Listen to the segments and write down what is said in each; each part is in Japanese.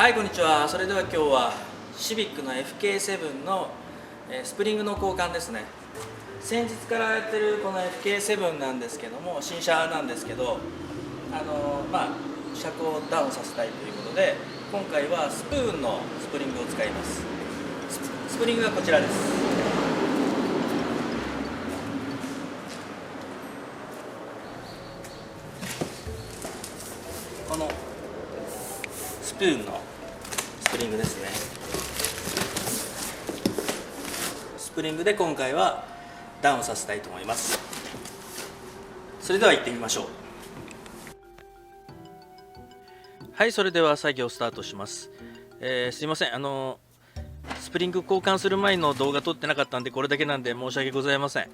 はい、こんにちは。それでは今日はシビックの FK7 のスプリングの交換ですね。先日からやってるこの FK7 なんですけども、新車なんですけど、車高をダウンさせたいということで、今回はスプーンのスプリングを使います。スプリングがこちらです。このスプーンのスプリングですね。スプリングで今回はダウンさせたいと思います。それでは行ってみましょう。はい、それでは作業スタートします。すいません、スプリング交換する前の動画撮ってなかったんで、これだけなんで申し訳ございません。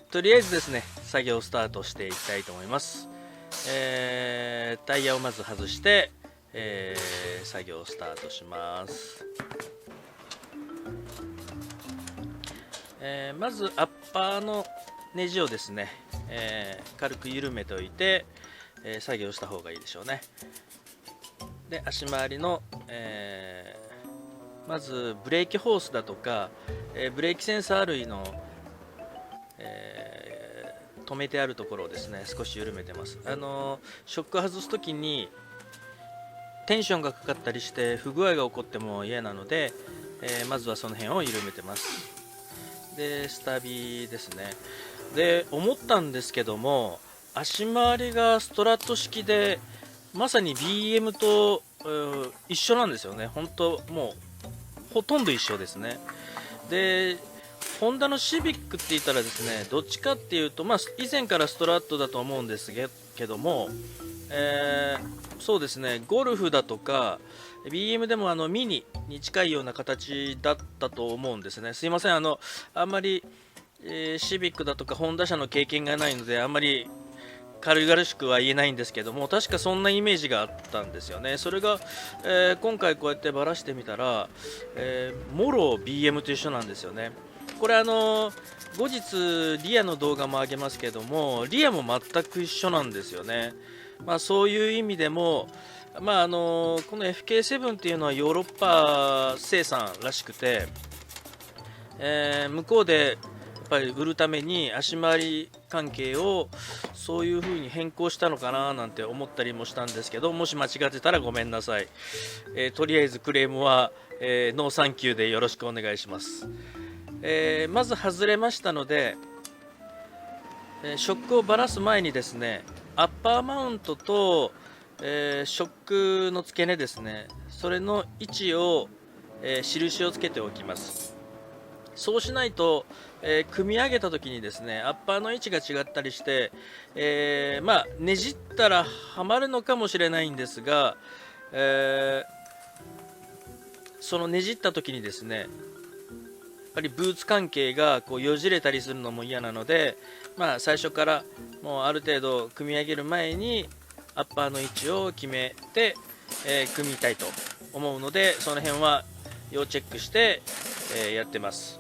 とりあえずですね、作業スタートしていきたいと思います。タイヤをまず外して、作業スタートします。まずアッパーのネジをですね、軽く緩めておいて、作業した方がいいでしょうね。で、足回りの、まずブレーキホースだとか、ブレーキセンサー類の、止めてあるところをですね少し緩めてます。ショック外す時にテンションがかかったりして不具合が起こっても嫌なので、まずはその辺を緩めてます。で、スタビですね。で、思ったんですけども、足回りがストラット式でまさに BM と、一緒なんですよね。本当もうほとんど一緒ですね。で、ホンダのシビックって言ったらですね、どっちかっていうと、以前からストラットだと思うんですけども、そうですね、ゴルフだとか BM でもミニに近いような形だったと思うんですね。すいません、あんまり、シビックだとかホンダ車の経験がないので、あんまり軽々しくは言えないんですけども、確かそんなイメージがあったんですよね。それが、今回こうやってばらしてみたら、もろ BM と一緒なんですよね。これ後日リアの動画も上げますけども、リアも全く一緒なんですよね。そういう意味でも、この FK7 っていうのはヨーロッパ生産らしくて、向こうでやっぱり売るために足回り関係をそういう風に変更したのかななんて思ったりもしたんですけど、もし間違ってたらごめんなさい。とりあえずクレームは、ノーサンキューでよろしくお願いします。まず外れましたので、ショックをばらす前にですね、アッパーマウントと、ショックの付け根ですね、それの位置を、印をつけておきます。そうしないと、組み上げた時にですね、アッパーの位置が違ったりして、ねじったらはまるのかもしれないんですが、そのねじった時にですね、やっぱりブーツ関係がこうよじれたりするのも嫌なので、最初からもうある程度組み上げる前にアッパーの位置を決めて、組みたいと思うので、その辺は要チェックして、やってます。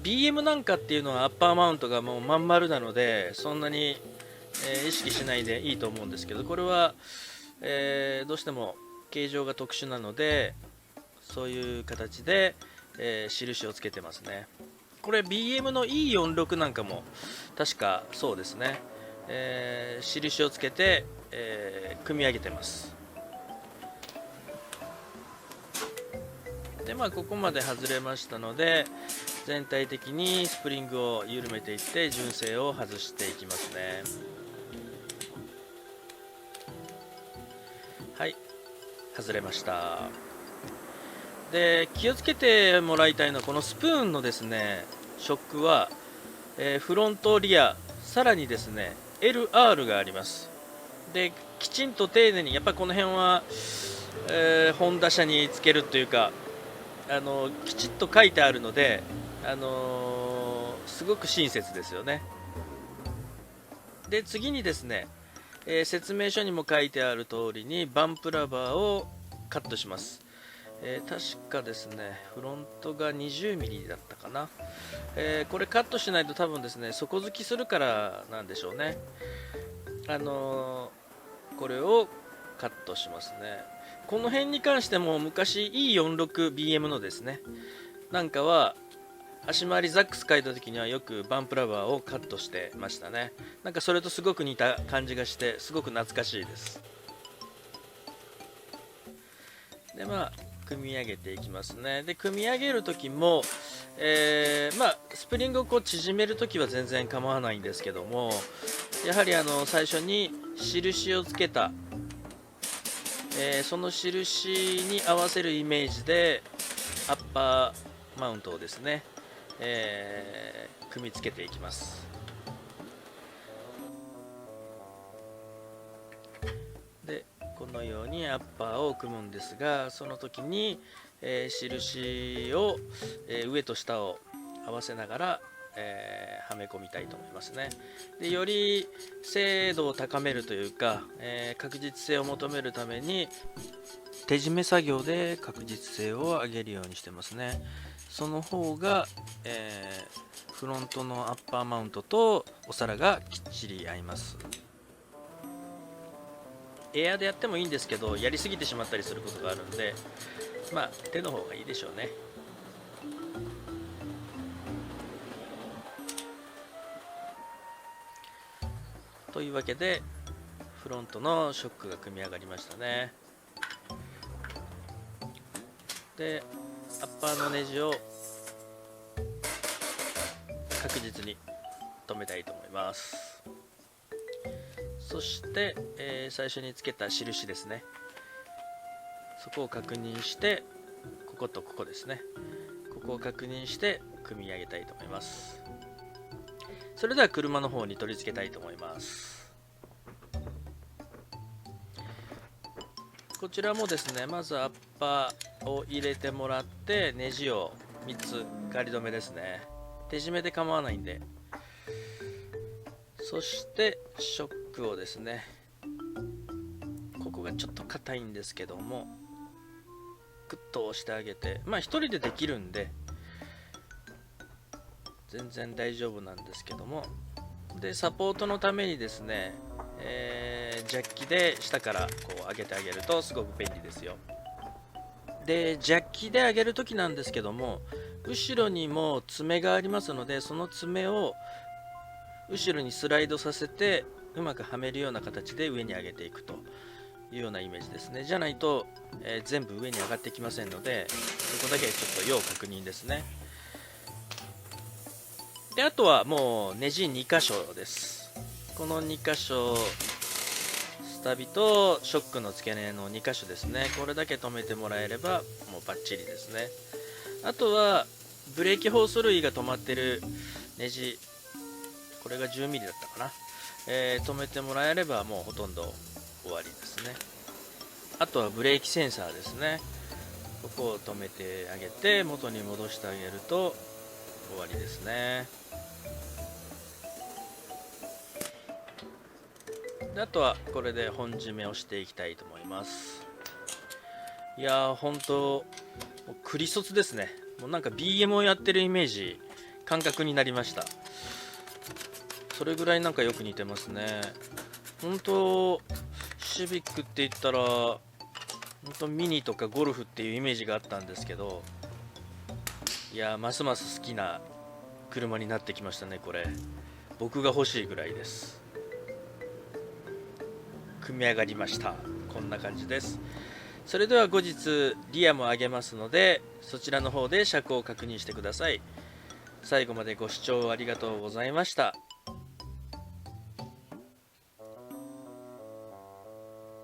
BM なんかっていうのはアッパーマウントがもうまん丸なので、そんなに、意識しないでいいと思うんですけど、これは、どうしても形状が特殊なので、そういう形で、印をつけてますね。これ BM の E46 なんかも確かそうですね、印をつけて、組み上げてます。で、ここまで外れましたので、全体的にスプリングを緩めていって純正を外していきますね。はい、外れました。で、気をつけてもらいたいのはこのスプーンのですねショックは、フロントリアさらにですね LR があります。で、きちんと丁寧にやっぱりこの辺は、ホンダ車につけるというか、きちっと書いてあるので、すごく親切ですよね。で、次にですね、説明書にも書いてある通りにバンプラバーをカットします。確かですね、フロントが 20mm だったかな。これカットしないと多分ですね、底付きするからなんでしょうね。これをカットしますね。この辺に関しても昔 E46BM のですねなんかは足回りザックス書いた時にはよくバンプラバーをカットしてましたね。なんかそれとすごく似た感じがしてすごく懐かしいです。で組み上げていきますね。で組み上げる時も、スプリングをこう縮める時は全然構わないんですけども、やはり最初に印をつけた、その印に合わせるイメージでアッパーマウントをですね、組み付けていきます。でこのようにアッパーを組むんですが、その時に、印を、上と下を合わせながら、はめ込みたいと思いますね。でより精度を高めるというか、確実性を求めるために手締め作業で確実性を上げるようにしてますね。その方が、フロントのアッパーマウントとお皿がきっちり合います。エアでやってもいいんですけど、やりすぎてしまったりすることがあるんで、手の方がいいでしょうね。というわけでフロントのショックが組み上がりましたね。でアッパーのネジを確実に留めたいと思います。そして、最初につけた印ですね、そこを確認して、こことここですね、ここを確認して組み上げたいと思います。それでは車の方に取り付けたいと思います。こちらもですね、まずアッパーを入れてもらって、ネジを3つ仮止めですね、手締めで構わないんで。そしてショックをですね、ここがちょっと硬いんですけどもグッと押してあげて、1人でできるんで全然大丈夫なんですけども、でサポートのためにですね、ジャッキで下からこう上げてあげるとすごく便利ですよ。でジャッキで上げるときなんですけども、後ろにも爪がありますので、その爪を後ろにスライドさせてうまくはめるような形で上に上げていくというようなイメージですね。じゃないと、全部上に上がってきませんので、そこだけちょっと要確認ですね。であとはもうネジ2箇所です。この2箇所、スタビとショックの付け根の2箇所ですね、これだけ止めてもらえればもうバッチリですね。あとはブレーキホース類が止まってるネジ、これが 10mm だったかな、止めてもらえればもうほとんど終わりですね。あとはブレーキセンサーですね、ここを止めてあげて元に戻してあげると終わりですね。であとはこれで本締めをしていきたいと思います。いやー本当クリソツですね。もうなんか BM をやってるイメージ感覚になりました。それぐらいなんかよく似てますね。本当シビックって言ったら本当ミニとかゴルフっていうイメージがあったんですけど、いやますます好きな車になってきましたね。これ僕が欲しいぐらいです。組み上がりました。こんな感じです。それでは後日リアも上げますので、そちらの方で車高を確認してください。最後までご視聴ありがとうございました。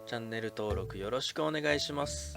チャンネル登録よろしくお願いします。